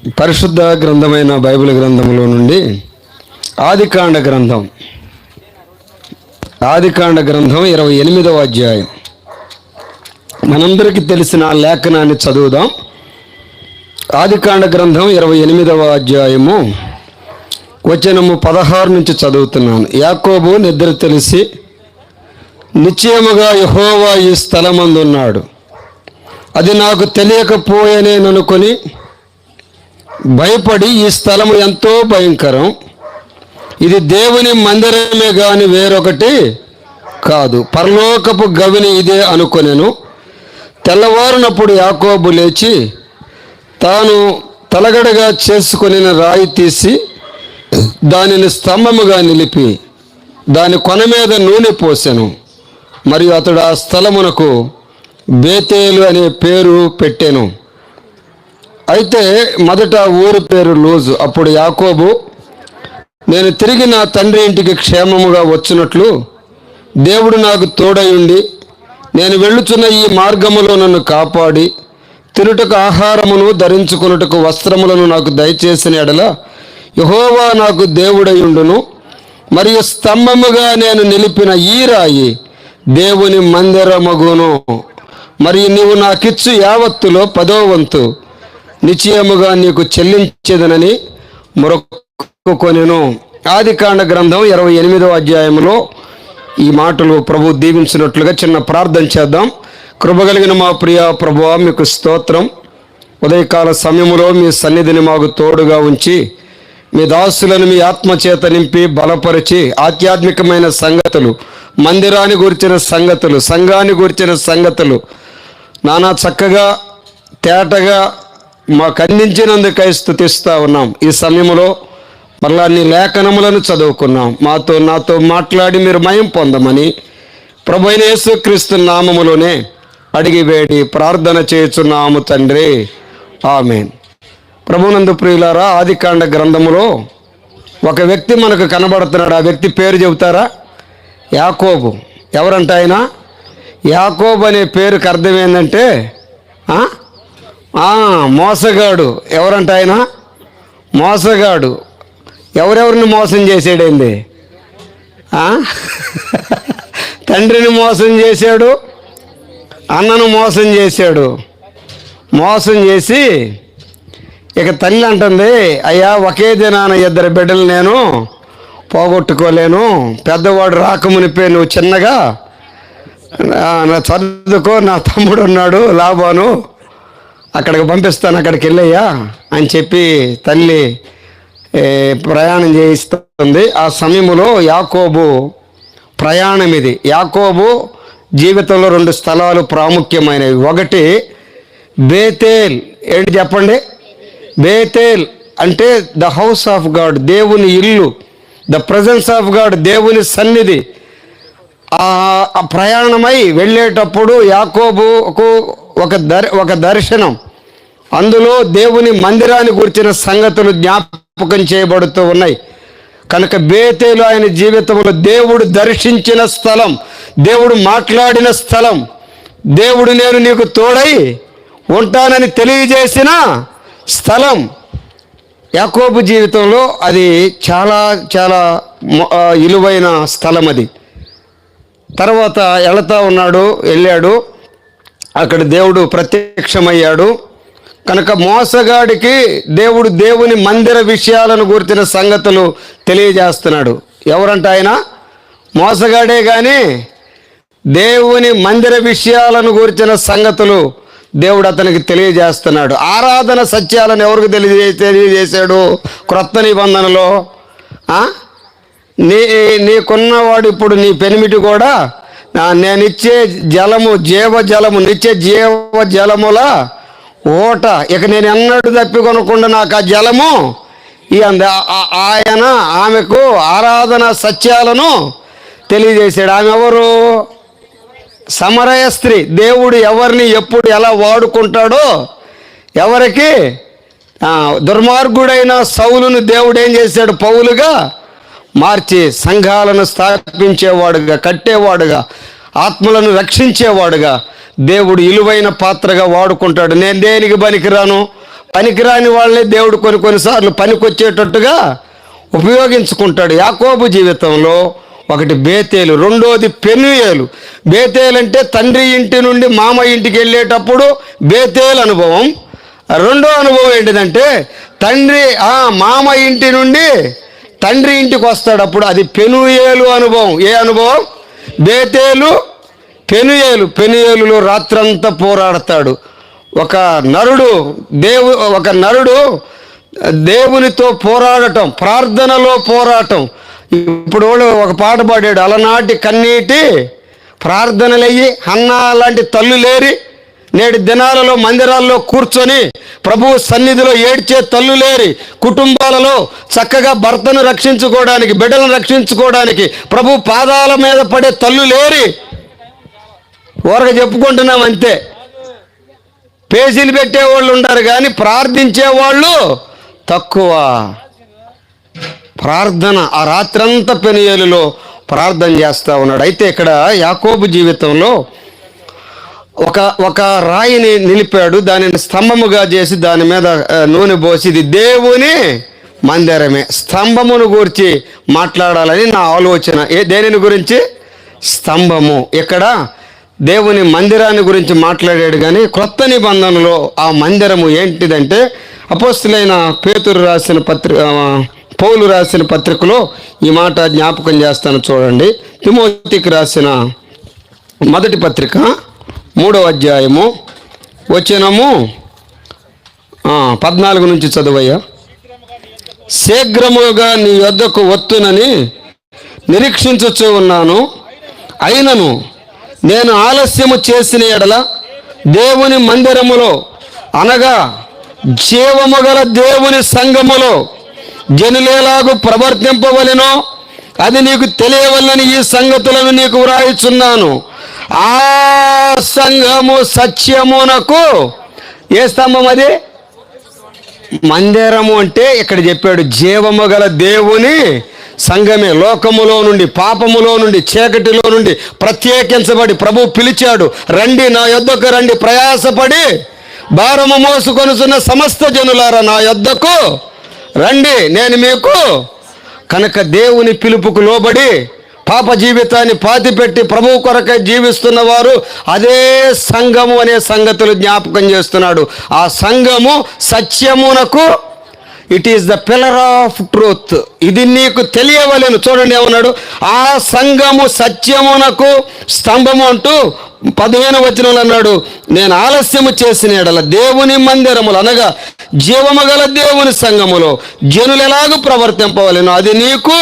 పరిశుద్ధ గ్రంథమైన బైబిల్ గ్రంథంలో నుండి ఆదికాండ గ్రంథం 28వ అధ్యాయం. మనందరికీ తెలిసిన లేఖనాన్ని చదువుదాం. ఆదికాండ గ్రంథం 28వ అధ్యాయము వచనము 16 నుంచి చదువుతున్నాను. యాకోబు నిద్ర తెలిసి నిశ్చయముగా యెహోవా ఈ స్థలమందున్నాడు, అది నాకు తెలియకపోయేనేననుకొని భయపడి, ఈ స్థలము ఎంతో భయంకరం, ఇది దేవుని మందిరమే గాని వేరొకటి కాదు, పరలోకపు గవిని ఇదే అనుకొనెను. తెల్లవారునప్పుడు యాకోబు లేచి తాను తలగడగా చేసుకొనిన రాయి తీసి దానిని స్తంభముగా నిలిపి దాని కొన మీద నూనె పోసెను. మరియు అతడు ఆ స్థలమునకు బేతేలు అనే పేరు పెట్టెను. అయితే మొదట ఊరి పేరు లూజు. అప్పుడు యాకోబు, నేను తిరిగి నా తండ్రి ఇంటికి క్షేమముగా వచ్చినట్లు దేవుడు నాకు తోడయుండి నేను వెళ్ళుచున్న ఈ మార్గములో నన్ను కాపాడి తినుటకు ఆహారమును ధరించుకొనుటకు వస్త్రములను నాకు దయచేసిన ఎడల యెహోవా నాకు దేవుడయుండును. మరియు స్తంభముగా నేను నిలిపిన ఈ రాయి దేవుని మందిరమగును. మరియు నీవు నాకిచ్చు యావత్తులో 10వ వంతు నిశ్చయముగా నీకు చెల్లించేదనని మొరకొనెను. ఆదికాండ గ్రంథం 28వ అధ్యాయంలో ఈ మాటలు ప్రభు దీవించినట్లుగా చిన్న ప్రార్థన చేద్దాం. కృపగలిగిన మా ప్రియ ప్రభువా, మీకు స్తోత్రం. ఉదయకాల సమయంలో మీ సన్నిధిని మాకు తోడుగా ఉంచి మీ దాసులను మీ ఆత్మచేత నింపి బలపరిచి ఆధ్యాత్మికమైన సంగతులు, మందిరాన్ని గురించిన సంగతులు, సంఘాన్ని గురించిన సంగతులు నానా చక్కగా తేటగా మాకు అందించినందుకై స్తుతిస్తూ ఉన్నాం. ఈ సమయంలో మరలా నీ లేఖనములను చదువుకున్నాం. నాతో మాట్లాడి మీరు మయం పొందమని ప్రభువైన యేసుక్రీస్తు నామములోనే అడిగి వేడి ప్రార్థన చేయుచున్నాము తండ్రి, ఆమేన్. ప్రభునందు ప్రియులారా, ఆదికాండ గ్రంథములో ఒక వ్యక్తి మనకు కనబడుతున్నాడు. ఆ వ్యక్తి పేరు చెబుతారా? యాకోబు. ఎవరంట ఆయన? యాకోబు అనే పేరుకి అర్థం ఏంటంటే మోసగాడు. ఎవరంట ఆయన? మోసగాడు. ఎవరెవరిని మోసం చేసాడేంది? తండ్రిని మోసం చేశాడు, అన్నను మోసం చేశాడు. మోసం చేసి ఇక తల్లి అంటుంది, అయ్యా ఒకే దినాన 2 బిడ్డలు నేను పోగొట్టుకోలేను, పెద్దవాడు రాకమునిపే నువ్వు చిన్నగా నా చదువుకో, నా తమ్ముడు ఉన్నాడు లాబాను, అక్కడికి పంపిస్తాను, అక్కడికి వెళ్ళయ్యా అని చెప్పి తల్లి ప్రయాణం చేయిస్తుంది. ఆ సమయంలో యాకోబు ప్రయాణం ఇది. యాకోబు జీవితంలో 2 స్థలాలు ప్రాముఖ్యమైనవి. ఒకటి బేతేల్. ఏంటి చెప్పండి? బేతేల్ అంటే ద హౌస్ ఆఫ్ గాడ్, దేవుని ఇల్లు, ద ప్రజెన్స్ ఆఫ్ గాడ్, దేవుని సన్నిధి. ఆ ప్రయాణమై వెళ్ళేటప్పుడు యాకోబుకు ఒక దర్శనం, అందులో దేవుని మందిరాన్ని గురించిన సంగతులు జ్ఞాపకం చేయబడుతూ ఉన్నాయి. కనుక బేతేలు ఆయన జీవితంలో దేవుడు దర్శించిన స్థలం, దేవుడు మాట్లాడిన స్థలం, దేవుడు నేను నీకు తోడై ఉంటానని తెలియజేసిన స్థలం. యాకోబు జీవితంలో అది చాలా చాలా విలువైన స్థలం అది. తర్వాత వెళ్ళాడు, అక్కడ దేవుడు ప్రత్యక్షమయ్యాడు. కనుక మోసగాడికి దేవుడు దేవుని మందిర విషయాలను గురించిన సంగతులు తెలియజేస్తున్నాడు. ఎవరంట ఆయన? మోసగాడే కానీ దేవుని మందిర విషయాలను గురించిన సంగతులు దేవుడు అతనికి తెలియజేస్తున్నాడు. ఆరాధన సత్యాలను ఎవరికి తెలియజేశాడు? క్రొత్త నిబంధనలో నీకున్నవాడు ఇప్పుడు నీ పెనిమిటి కూడా నేనిచ్చే జలము, జీవజలము, నిత్య జీవజలముల ఓట, ఇక నేను ఎన్నడూ తప్పికొనకుండా నాకు ఆ జలము ఆయన ఆమెకు ఆరాధన సత్యాలను తెలియజేశాడు. ఆమె ఎవరు? సమరయ స్త్రీ. దేవుడు ఎవరిని ఎప్పుడు ఎలా వాడుకుంటాడో, ఎవరికి దుర్మార్గుడైన సౌలును దేవుడు ఏం చేశాడు? పౌలుగా మార్చి సంఘాలను స్థాపించేవాడుగా, కట్టేవాడుగా, ఆత్మలను రక్షించేవాడుగా దేవుడు ఇలువైన పాత్రగా వాడుకుంటాడు. నేను దేనికి పనికిరాను, పనికిరాని వాళ్ళే దేవుడు కొన్నిసార్లు పనికొచ్చేటట్టుగా ఉపయోగించుకుంటాడు. యాకోబు జీవితంలో ఒకటి బేతేలు, రెండోది పెనుయేలు. బేతేలు అంటే తండ్రి ఇంటి నుండి మామ ఇంటికి వెళ్ళేటప్పుడు బేతేలు అనుభవం. రెండో అనుభవం ఏంటిదంటే మామ ఇంటి నుండి తండ్రి ఇంటికి వస్తాడు, అప్పుడు అది పెనుయేలు అనుభవం. ఏ అనుభవం? బేతేలు, పెనుయేలులో రాత్రంతా పోరాడతాడు. ఒక నరుడు దేవునితో పోరాడటం, ప్రార్థనలో పోరాటం. ఇప్పుడు ఒక పాట పాడాడు, అలనాటి కన్నీటి ప్రార్థనలయ్యి హన్నా లాంటి తల్లులేరి నేటి దినాలలో మందిరాల్లో కూర్చొని ప్రభువు సన్నిధిలో ఏడ్చే తల్లులేరి, కుటుంబాలలో చక్కగా భర్తను రక్షించుకోవడానికి, బిడ్డలను రక్షించుకోవడానికి ప్రభు పాదాల మీద పడే తల్లులేరి. ఊరగా చెప్పుకుంటున్నాం అంతే. పేజీలు పెట్టేవాళ్ళు ఉంటారు కానీ ప్రార్థించేవాళ్ళు తక్కువ. ప్రార్థన ఆ రాత్రంతా పెనుయేలులో ప్రార్థన చేస్తూ ఉన్నాడు. అయితే ఇక్కడ యాకోబు జీవితంలో ఒక రాయిని నిలిపాడు, దానిని స్తంభముగా చేసి దాని మీద నూనె పోసి ఇది దేవుని మందిరమే. స్తంభమును గురించి మాట్లాడాలని నా ఆలోచన. దేనిని గురించి? స్తంభము. ఇక్కడ దేవుని మందిరాన్ని గురించి మాట్లాడాడు. కానీ క్రొత్త నిబంధనలో ఆ మందిరము ఏంటిదంటే, అపోస్తులైన పౌలు రాసిన పత్రికలో ఈ మాట జ్ఞాపకం చేస్తాను చూడండి. తిమోతికి రాసిన మొదటి పత్రిక 3వ అధ్యాయము వచనము 14 నుంచి చదువయ్యా. శీఘ్రముగా నీ యొద్దకు వత్తునని నిరీక్షించుచూ ఉన్నాను, అయినను నేను ఆలస్యము చేసిన ఎడల దేవుని మందిరములో అనగా జీవము గల దేవుని సంఘములో జనులేలాగు ప్రవర్తింపవలెనో అది నీకు తెలియవలని ఈ సంగతులను నీకు వ్రాయిచున్నాను. ఆ సంఘము సత్యమునకు ఏ స్తంభం? అది మందిరము. అంటే ఇక్కడ చెప్పాడు జీవము గల దేవుని సంఘమే. లోకములో నుండి, పాపములో నుండి, చీకటిలో నుండి ప్రత్యేకించబడి ప్రభు పిలిచాడు, రండి నా యొద్దకు రండి, ప్రయాసపడి భారము మోసుకొనుచున్న సమస్త జనులారా నా యొద్దకు రండి, నేను మీకు. కనుక దేవుని పిలుపుకు లోబడి పాప జీవితాన్ని పాతిపెట్టి ప్రభువు కొరకై జీవిస్తున్న వారు అదే సంఘము అనే సంగతులు జ్ఞాపకం చేస్తున్నాడు. ఆ సంఘము సత్యమునకు, it is the pillar of truth, ఇది నీకు తెలియవలెను. చూడండి ఏమన్నాడు, ఆ సంఘము సత్యమునకు స్తంభము అంటూ 15వ వచనంలో అన్నాడు, నేను ఆలస్యము చేసిన ఎడల దేవుని మందిరములు అనగా జీవము గల దేవుని సంఘములో జనులు ఎలాగూ ప్రవర్తింపవలెను అది నీకు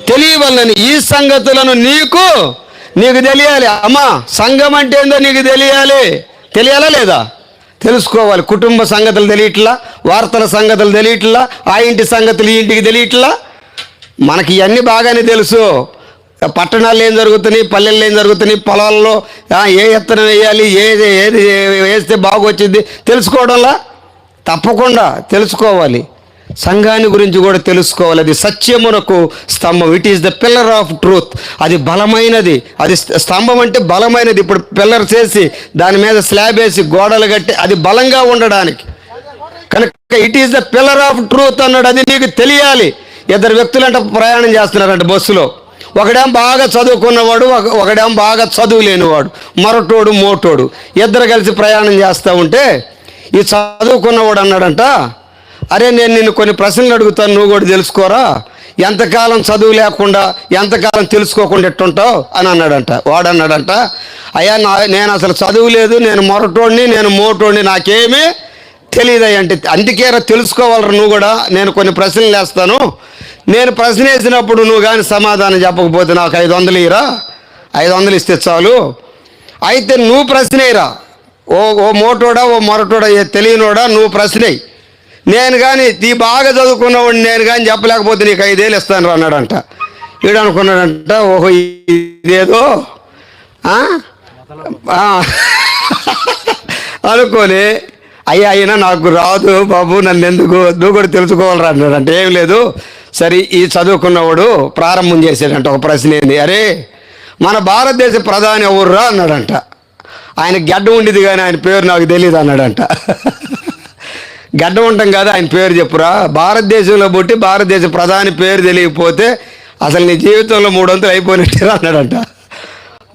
తెలియవలని ఈ సంగతులను నీకు తెలియాలి. అమ్మా, సంఘం అంటే ఏందో నీకు తెలియాలా లేదా? తెలుసుకోవాలి. కుటుంబ సంగతులు తెలియట్లా, వార్తల సంగతులు తెలియట్లా, ఆ ఇంటి సంగతులు ఈ ఇంటికి తెలియట్లా. మనకి ఇవన్నీ బాగానే తెలుసు. పట్టణాల్లో ఏం జరుగుతున్నాయి, పల్లెల్లో ఏం జరుగుతున్నాయి, పొలాల్లో ఏ ఎత్తనం వేయాలి, ఏది వేస్తే బాగొచ్చింది తెలుసుకోవడంలా తప్పకుండా తెలుసుకోవాలి. సంఘాన్ని గురించి కూడా తెలుసుకోవాలి. అది సత్యమునకు స్తంభం, it is the pillar of truth. అది బలమైనది, అది స్తంభం అంటే బలమైనది. ఇప్పుడు పిల్లర్ చేసి దాని మీద స్లాబ్ వేసి గోడలు కట్టి అది బలంగా ఉండడానికి. కనుక it is the pillar of truth అన్నాడు. అది నీకు తెలియాలి. ఇద్దరు వ్యక్తులంట ప్రయాణం చేస్తున్నారంట బస్సులో. ఒకడేం బాగా చదువుకున్నవాడు, ఒకడేం బాగా చదువు లేనివాడు, మరొటోడు మోటోడు. ఇద్దరు కలిసి ప్రయాణం చేస్తూ ఉంటే ఈ చదువుకున్నవాడు అన్నాడంట, అరే నేను నిన్ను కొన్ని ప్రశ్నలు అడుగుతాను, నువ్వు కూడా తెలుసుకోరా, ఎంతకాలం చదువు లేకుండా ఎంతకాలం తెలుసుకోకుండా ఎట్టుంటావు అని అన్నాడంట. వాడు అన్నాడంట, అయ్యా నేను అసలు చదువు లేదు, నేను మొరటోడిని, నేను మోటోడిని, నాకేమీ తెలియదు అంటే. అందుకేరా తెలుసుకోవాలరా నువ్వు కూడా, నేను కొన్ని ప్రశ్నలు వేస్తాను, నేను ప్రశ్న వేసినప్పుడు నువ్వు కానీ సమాధానం చెప్పకపోతే నాకు 500 ఇరా, 500 ఇస్తే చాలు. అయితే నువ్వు ప్రశ్న వేయరా, ఓ మోటోడా ఓ మొరటోడా తెలియనోడా, నువ్వు ప్రశ్న వేయి. నేను కానీ బాగా చదువుకున్నవాడిని నేను కానీ చెప్పలేకపోతే నీకు 5,000 ఇస్తాను అన్నాడంట. వీడు అనుకున్నాడంట, ఓహో ఇదేదో అనుకొని, అయ్యా అయినా నాకు రాదు బాబు, నన్ను ఎందుకు, నువ్వు కూడా తెలుసుకోవాలరా అన్నాడంట. ఏం లేదు, సరే ఈ చదువుకున్నవాడు ప్రారంభం చేశాడంట. ఒక ప్రశ్న ఏంది, అరే మన భారతదేశ ప్రధాని ఎవర్రా అన్నాడంట. ఆయన గడ్డ ఉండేది కానీ ఆయన పేరు నాకు తెలియదు అన్నాడంట. గడ్డం ఉంటాం కదా, ఆయన పేరు చెప్పురా. భారతదేశంలో పుట్టి భారతదేశ ప్రధాని పేరు తెలియకపోతే అసలు నీ జీవితంలో 300 అయిపోయినట్టు అన్నాడంట.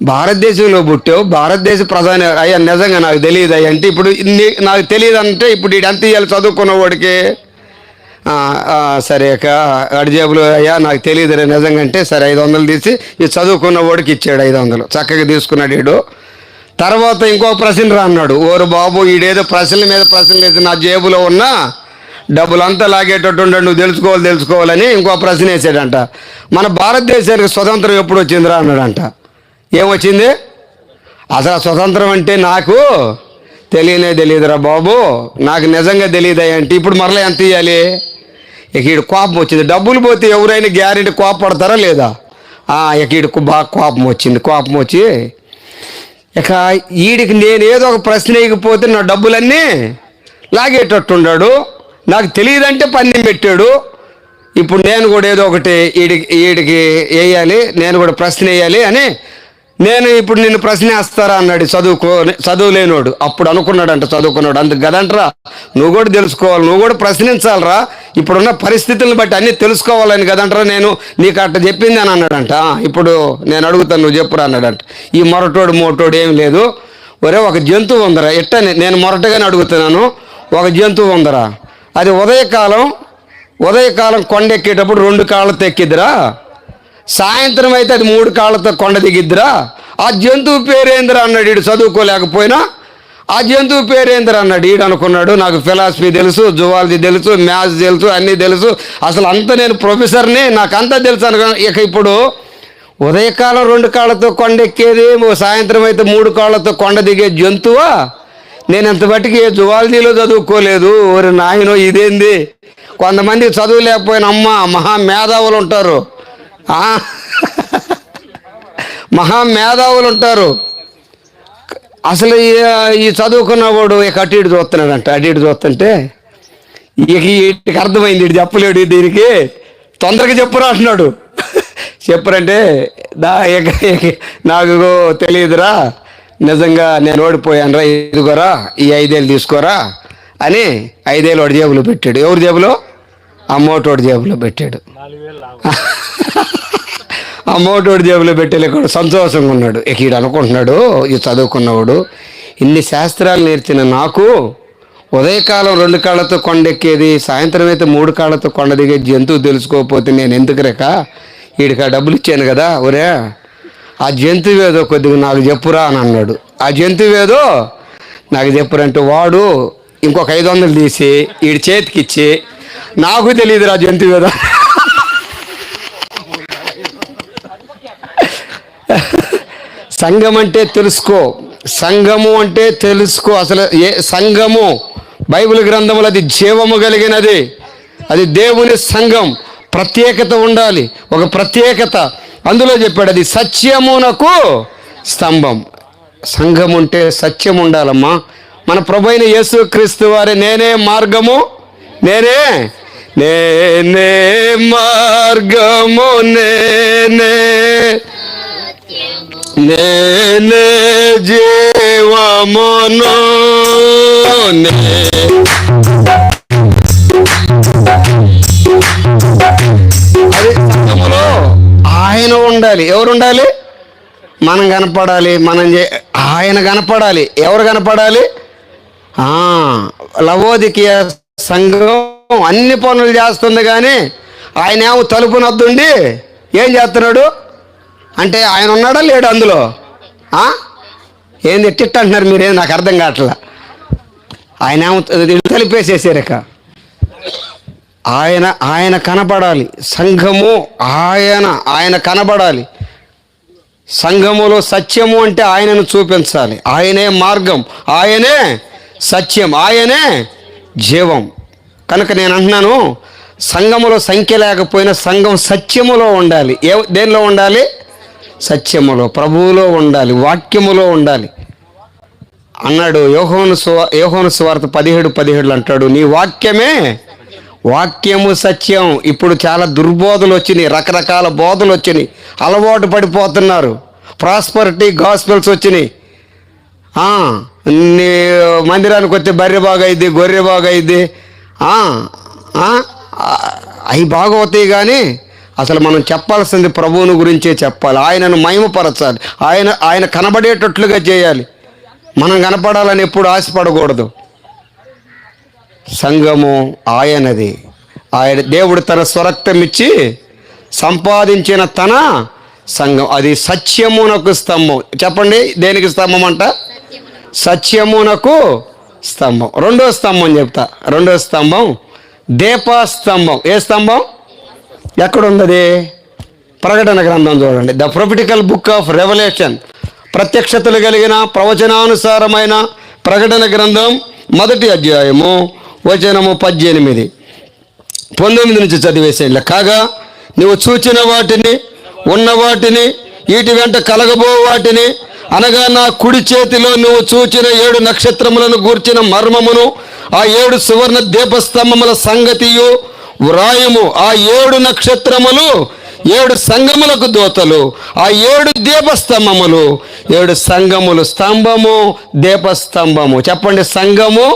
భారతదేశంలో పుట్టావు, భారతదేశ ప్రధాని అయ్యా నిజంగా నాకు తెలియదు అయ్యా అంటే, ఇప్పుడు నాకు తెలియదు అంటే ఇప్పుడు వీడు ఎంత ఇవ్వాలి చదువుకున్న వాడికి? సరే అడి జేబులో అయ్యా నాకు తెలియదు రే నిజంగా అంటే, సరే 500 తీసి ఈ చదువుకున్న వాడికి ఇచ్చాడు. 500 చక్కగా తీసుకున్నాడు వీడు. తర్వాత ఇంకో ప్రశ్న రా అన్నాడు. ఓరు బాబు, ఈడేదో ప్రశ్నల మీద ప్రశ్నలు వేసి నా జేబులో ఉన్న డబ్బులంతా లాగేటట్టు ఉండండి, నువ్వు తెలుసుకోవాలని ఇంకో ప్రశ్న వేసాడంట. మన భారతదేశానికి స్వతంత్రం ఎప్పుడు వచ్చిందిరా అన్నాడంట. ఏమొచ్చింది? అసలు స్వతంత్రం అంటే నాకు తెలియదురా బాబు, నాకు నిజంగా తెలియదు అంటే. ఇప్పుడు మరలా ఎంత ఇవ్వాలి? ఇక ఈడు కోపం వచ్చింది. డబ్బులు పోతే ఎవరైనా గ్యారెంటీ కోపపడతారా లేదా? ఇక ఈడు బాగా కోపం వచ్చి ఇక వీడికి నేను ఏదో ఒక ప్రశ్న వేయకపోతే నా డబ్బులన్నీ లాగేటట్టున్నాడు, నాకు తెలియదంటే పన్ను పెట్టాడు. ఇప్పుడు నేను కూడా ఏదో ఒకటి వీడికి వేయాలి, నేను కూడా ప్రశ్న వేయాలి అని నేను ఇప్పుడు నిన్ను ప్రశ్న వేస్తారా అన్నాడు చదువులేనోడు. అప్పుడు అనుకున్నాడంట చదువుకున్నాడు, అందుకు కదంటరా నువ్వు కూడా తెలుసుకోవాలి, నువ్వు కూడా ప్రశ్నించాలరా, ఇప్పుడున్న పరిస్థితులను బట్టి అన్నీ తెలుసుకోవాలని కదంటరా నేను నీకు అట్ట చెప్పింది అని అన్నాడంట. ఇప్పుడు నేను అడుగుతాను, నువ్వు చెప్పురా అన్నాడంట. ఈ మోటోడు ఏం లేదు, ఒరే ఒక జంతువు ఉందరా, నేను మొరటగానే అడుగుతున్నాను, ఒక జంతువు ఉందరా, అది ఉదయకాలం కొండ ఎక్కేటప్పుడు 2 కాళ్ళతో ఎక్కిద్దిరా, సాయంత్రం అయితే అది 3 కాళ్ళతో కొండ దిగిద్దిరా, ఆ జంతువు పేరేందిరా అన్నాడు. వీడు చదువుకోలేకపోయినా ఆ జంతువు పేరేందిరా అన్నాడు. వీడు అనుకున్నాడు నాకు ఫిలాసఫీ తెలుసు, జువాలజీ తెలుసు, మ్యాథ్స్ తెలుసు, అన్నీ తెలుసు, అసలు అంతా నేను ప్రొఫెసర్ని, నాకు అంతా తెలుసు అనుకున్నాను. ఇక ఇప్పుడు ఉదయకాలం 2 కాళ్ళతో కొండ ఎక్కేది, సాయంత్రం అయితే 3 కాళ్ళతో కొండ దిగే జంతువా? నేను ఇంత బట్టికి జువాలజీలో చదువుకోలేదు. ఓరి నాయనో ఇదేంది? కొంతమంది చదువు లేకపోయినా మహా మేధావులు ఉంటారు, మహామేధావులు ఉంటారు. అసలు ఈ చదువుకున్నవాడు ఇక అటు ఇటు చూస్తున్నాడంట. అటు ఇటు చూస్తుంటే ఇక వీటికి అర్థమైంది, ఇటు చెప్పలేడు, దీనికి తొందరగా చెప్పురా అంటున్నాడు. చెప్పురంటే నాకు తెలియదురా, నిజంగా నేను ఓడిపోయాను రా, ఇదిగోరా ఈ 5,000 తీసుకోరా అని 5,000 వాడి జేబులో పెట్టాడు. ఎవరి జేబులో? అమ్మోటోడి జేబులో పెట్టాడు. అమ్మోటోడి జేబులో పెట్టేలే కూడా సంతోషంగా ఉన్నాడు. ఇక ఈడు అనుకుంటున్నాడు, ఈ చదువుకున్నవాడు ఇన్ని శాస్త్రాలు నేర్చిన నాకు ఉదయకాలం 2 కాళ్ళతో కొండెక్కేది, సాయంత్రం అయితే 3 కాళ్ళతో కొండ దిగే జంతువు తెలుసుకోకపోతే నేను ఎందుకు రేక వీడికి ఆ డబ్బులు ఇచ్చాను కదా, ఒరే ఆ జంతువు ఏదో కొద్దిగా నాకు చెప్పురా అని అన్నాడు. ఆ జంతువు ఏదో నాకు చెప్పురంటే వాడు ఇంకొక 500 తీసి వీడి చేతికి ఇచ్చి, నాకు తెలియదురా జంతువు ఏదో. సంఘం అంటే తెలుసుకో, సంఘము అంటే తెలుసుకో. అసలు సంఘము బైబిల్ గ్రంథములు అది జీవము కలిగినది, అది దేవుని సంఘం. ప్రత్యేకత ఉండాలి, ఒక ప్రత్యేకత అందులో చెప్పాడు, అది సత్యమునకు స్తంభం. సంఘం ఉంటే సత్యం ఉండాలమ్మా. మన ప్రభు అయిన యేసుక్రీస్తు వారి నేనే మార్గము, నేనే మార్గము, నేనే జీవమును, అది సంఘములో ఆయన ఉండాలి. ఎవరు ఉండాలి? మనం కనపడాలి, ఆయన కనపడాలి. ఎవరు కనపడాలి? లవోదికీయ సంఘం అన్ని పనులు చేస్తుంది, కానీ ఆయన ఏమో తలుపునొద్దుండి ఏం చేస్తున్నాడు అంటే, ఆయన ఉన్నాడా లేడు అందులో? ఏంది టిట్ అంటున్నారు మీరేం, నాకు అర్థం కావట్లా. ఆయన ఏమో తలిపేసేసారక. ఆయన కనపడాలి, సంఘము ఆయన కనపడాలి. సంఘములో సత్యము అంటే ఆయనను చూపించాలి. ఆయనే మార్గం, ఆయనే సత్యం, ఆయనే జీవం. కనుక నేను అంటున్నాను, సంఘములో సంఖ్య లేకపోయినా సంఘం సత్యములో ఉండాలి. దేనిలో ఉండాలి? సత్యములో, ప్రభువులో ఉండాలి, వాక్యములో ఉండాలి అన్నాడు. యోహాను సువార్త 17:17 అంటాడు, నీ వాక్యము సత్యం. ఇప్పుడు చాలా దుర్బోధలు వచ్చినాయి, రకరకాల బోధలు వచ్చినాయి, అలవాటు పడిపోతున్నారు. ప్రాస్పరిటీ గాస్పెల్స్ వచ్చినాయి. నీ మందిరానికి వస్తే బర్రె బాగా అయింది, గొర్రె బాగా అయింది, అవి బాగవుతాయి, కానీ అసలు మనం చెప్పాల్సింది ప్రభువుని గురించే చెప్పాలి. ఆయనను మహిమపరచాలి, ఆయన కనబడేటట్లుగా చేయాలి. మనం కనపడాలని ఎప్పుడు ఆశపడకూడదు. సంఘము ఆయనది. దేవుడు తన స్వరక్తం ఇచ్చి సంపాదించిన తన సంఘం. అది సత్యమునకు స్తంభం. చెప్పండి, దేనికి స్తంభం అంట? సత్యమునకు స్తంభం. రెండో స్తంభం చెప్తా. రెండో స్తంభం దీపస్తంభం. ఏ స్తంభం? ఎక్కడున్నది? ప్రకటన గ్రంథం చూడండి. The prophetical book of revolution, ప్రత్యక్షతలు కలిగిన ప్రవచనానుసారమైన ప్రకటన గ్రంథం 1వ అధ్యాయము వచనము 18, 19 నుంచి చదివేసేయండి. కాగా నువ్వు చూచిన వాటిని, ఉన్న వాటిని, వీటి వెంట కలగబో వాటిని, అనగా నా కుడి చేతిలో నువ్వు చూచిన 7 నక్షత్రములను గూర్చిన మర్మమును, ఆ 7 సువర్ణ దీపస్తంభముల సంగతియు వ్రాయము. ఆ 7 నక్షత్రములు 7 సంఘములకు దూతలు, ఆ 7 దీపస్తంభములు 7 సంఘములు. స్తంభము, దీపస్తంభము. చెప్పండి, సంఘము,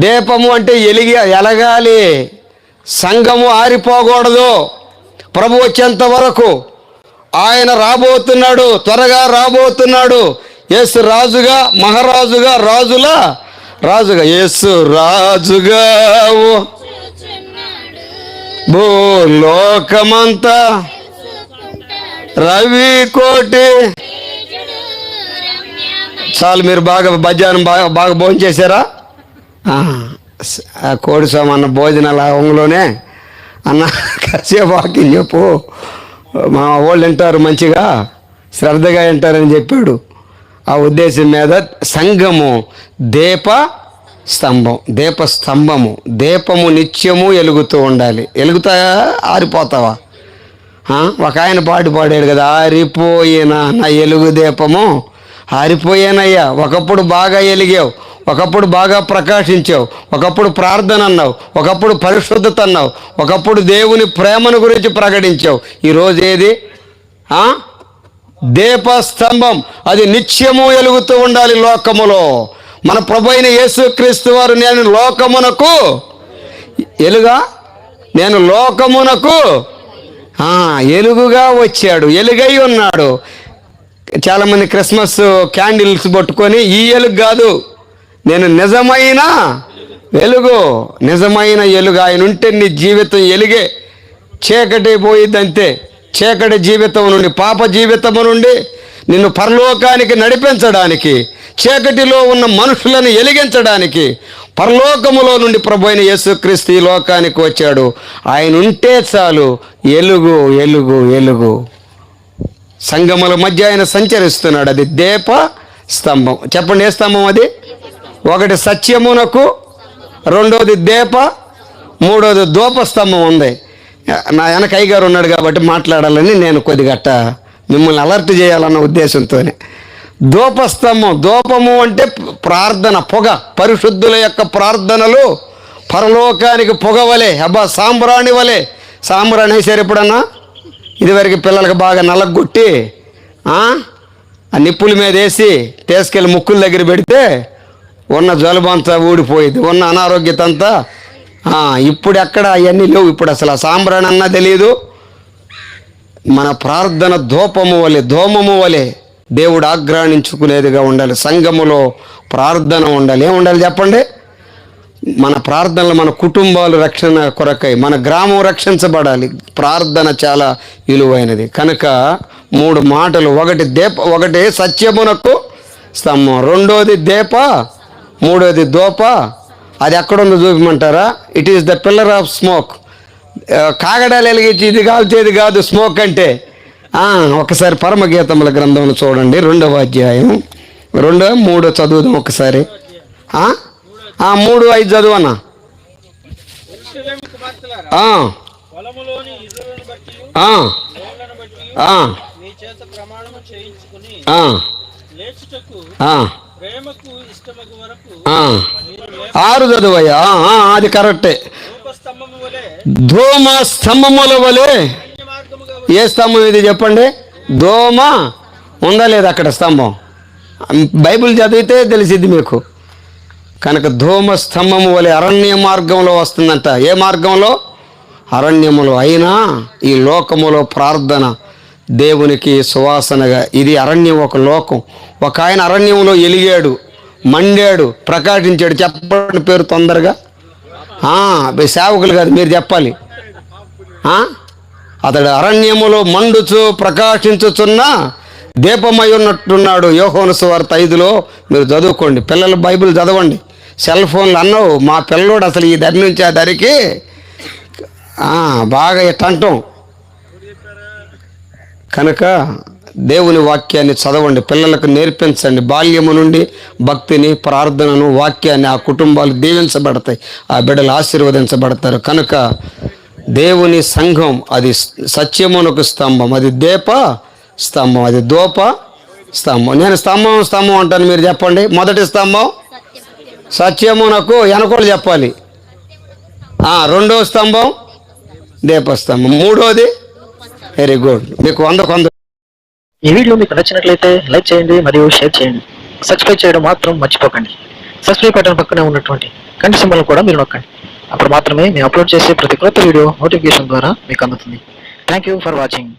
దీపము అంటే ఎలగాలి. సంఘము ఆరిపోకూడదు. ప్రభు వచ్చేంత వరకు. ఆయన రాబోతున్నాడు, త్వరగా రాబోతున్నాడు. యేసు రాజుగా, మహారాజుగా, రాజుగా యేసు రాజుగా భూలోకమంతా రవి కోటి. చాలు, మీరు మధ్యాహ్నం బాగా భోజనం చేశారా? కోడి స్వామి అన్న భోజనాల హోంలోనే అన్న కాసేపు వాకింగ్ చెప్పు, మా వాళ్ళు వింటారు, మంచిగా శ్రద్ధగా వింటారని చెప్పాడు. ఆ ఉద్దేశం మీద సంఘము దీపస్తంభము. దీపము నిత్యము వెలుగుతూ ఉండాలి. వెలుగుతాయా? ఆరిపోతావా? ఒక ఆయన పాడాడు కదా, ఆరిపోయిన నా ఎలుగు దీపము ఆరిపోయానయ్యా. ఒకప్పుడు బాగా వెలిగావు, ఒకప్పుడు బాగా ప్రకాశించావు, ఒకప్పుడు ప్రార్థన అన్నావు, ఒకప్పుడు పరిశుద్ధత అన్నావు, ఒకప్పుడు దేవుని ప్రేమను గురించి ప్రకటించావు. ఈరోజు ఏది? దీపస్తంభం. అది నిత్యము వెలుగుతూ ఉండాలి లోకములో. మన ప్రభువైన యేసుక్రీస్తు వారు నేను లోకమునకు ఎలుగుగా వచ్చాడు, ఎలుగై ఉన్నాడు. చాలామంది క్రిస్మస్ క్యాండిల్స్ పట్టుకొని, ఈ ఎలుగు కాదు, నేను నిజమైన వెలుగు. ఆయన ఉంటే నీ జీవితం ఎలుగే. చీకటి పోయిద్దంతే. చీకటి జీవితం నుండి, పాప జీవితము నుండి నిన్ను పరలోకానికి నడిపించడానికి, చీకటిలో ఉన్న మనుషులను వెలిగించడానికి పరలోకములో నుండి ప్రభువైన యేసుక్రీస్తు ఈ లోకానికి వచ్చాడు. ఆయన ఉంటే చాలు, ఎలుగు. సంఘముల మధ్య ఆయన సంచరిస్తున్నాడు. అది దీప స్తంభం. చెప్పండి, ఏ స్తంభం అది? ఒకటి సత్యమునకు, రెండోది దీప, మూడోది ధూపస్తంభం ఉంది. నా వెనక అయ్యగారు ఉన్నాడు కాబట్టి మాట్లాడాలని నేను కొద్దిగట్ట మిమ్మల్ని అలర్ట్ చేయాలన్న ఉద్దేశంతోనే. ధూపస్తంభం, ధూపము అంటే ప్రార్థన, పొగ. పరిశుద్ధుల యొక్క ప్రార్థనలు పరలోకానికి పొగవలే, సాంబ్రాణి వలే. సాంబ్రాణి వేసారు ఎప్పుడన్నా? ఇదివరకు పిల్లలకు బాగా నలగొట్టి ఆ నిప్పుల మీద వేసి తీసుకెళ్ళి ముక్కుల దగ్గర పెడితే ఉన్న జలుబంతా ఊడిపోయేది, ఉన్న అనారోగ్యత అంతా. ఇప్పుడు ఎక్కడ అవన్నీ లేవు. ఇప్పుడు అసలు ఆ సాంబ్రాణి అన్నా తెలియదు. మన ప్రార్థన ధూమము వలె దేవుడు ఆగ్రహించుకునేదిగా ఉండాలి. సంఘములో ప్రార్థన ఉండాలి. ఏముండాలి చెప్పండి? మన ప్రార్థనలు మన కుటుంబాలు రక్షణ కొరకై, మన గ్రామం రక్షించబడాలి. ప్రార్థన చాలా విలువైనది. కనుక 3 మాటలు. ఒకటి సత్యమునకు స్తంభం, రెండోది దీప, మూడోది ధూప. అది ఎక్కడుందో చూపమంటారా? It is the pillar of smoke. కాగడాలు వెలిగించి ఇది కాల్చేది కాదు స్మోక్ అంటే. ఒకసారి పరమగీతముల గ్రంథంలో చూడండి, 2వ అధ్యాయం 2, 3 చదువుదాం ఒకసారి. 3, 5 చదువన్నా. ఆరు చదువయ్యా. అది కరెక్టే. ధూమ స్తంభముల వలె. ఏ స్తంభం ఇది చెప్పండి? దోమ ఉందా లేదా అక్కడ స్తంభం? బైబిల్ చదివితే తెలిసిద్ది మీకు. కనుక ధూమ స్తంభము వలె అరణ్య మార్గంలో వస్తుందంట. ఏ మార్గంలో? అరణ్యములో. అయినా ఈ లోకములో ప్రార్థన దేవునికి సువాసనగా. ఇది అరణ్యం, ఒక లోకం. ఒక ఆయన అరణ్యంలో ఎలిగాడు, మండాడు, ప్రకాశించాడు. చెప్పండి పేరు తొందరగా. సేవకులు కాదు, మీరు చెప్పాలి. అతడు అరణ్యములో మండుచు ప్రకాశించుచున్న దీపమై ఉన్నట్టున్నాడు. యోహాను సువార్త 5లో మీరు చదువుకోండి. పిల్లలు బైబిల్ చదవండి. సెల్ ఫోన్లు అన్నావు, మా పిల్లోడు అసలు ఈ దరి నుంచి ఆ దరికి బాగా ఇట్టంటాం. కనుక దేవుని వాక్యాన్ని చదవండి, పిల్లలకు నేర్పించండి. బాల్యము నుండి భక్తిని, ప్రార్థనను, వాక్యాన్ని ఆ కుటుంబాలు దీవించబడతాయి, ఆ బిడ్డలు ఆశీర్వదించబడతారు. కనుక దేవుని సంఘం అది సత్యమునకు స్తంభం, అది దీప స్తంభం, అది దూప స్తంభం. నేను స్తంభం అంటాను, మీరు చెప్పండి. మొదటి స్తంభం సత్యమునకు, వెనకోళ్ళు చెప్పాలి. రెండో స్తంభం దీపస్తంభం, మూడోది వెరీ గుడ్. మీకు 100 ఈ వీడియో మీకు నచ్చినట్లయితే లైక్ చేయండి మరియు షేర్ చేయండి. సబ్స్క్రైబ్ చేయడం మాత్రం మర్చిపోకండి. సబ్స్క్రైబ్ బటన్ పక్కనే ఉన్నటువంటి గంట సింబల్ కూడా మీరు నొక్కండి. అప్పుడు మాత్రమే మేము అప్లోడ్ చేసే ప్రతి కొత్త వీడియో నోటిఫికేషన్ ద్వారా మీకు అందుతుంది. Thank you for watching.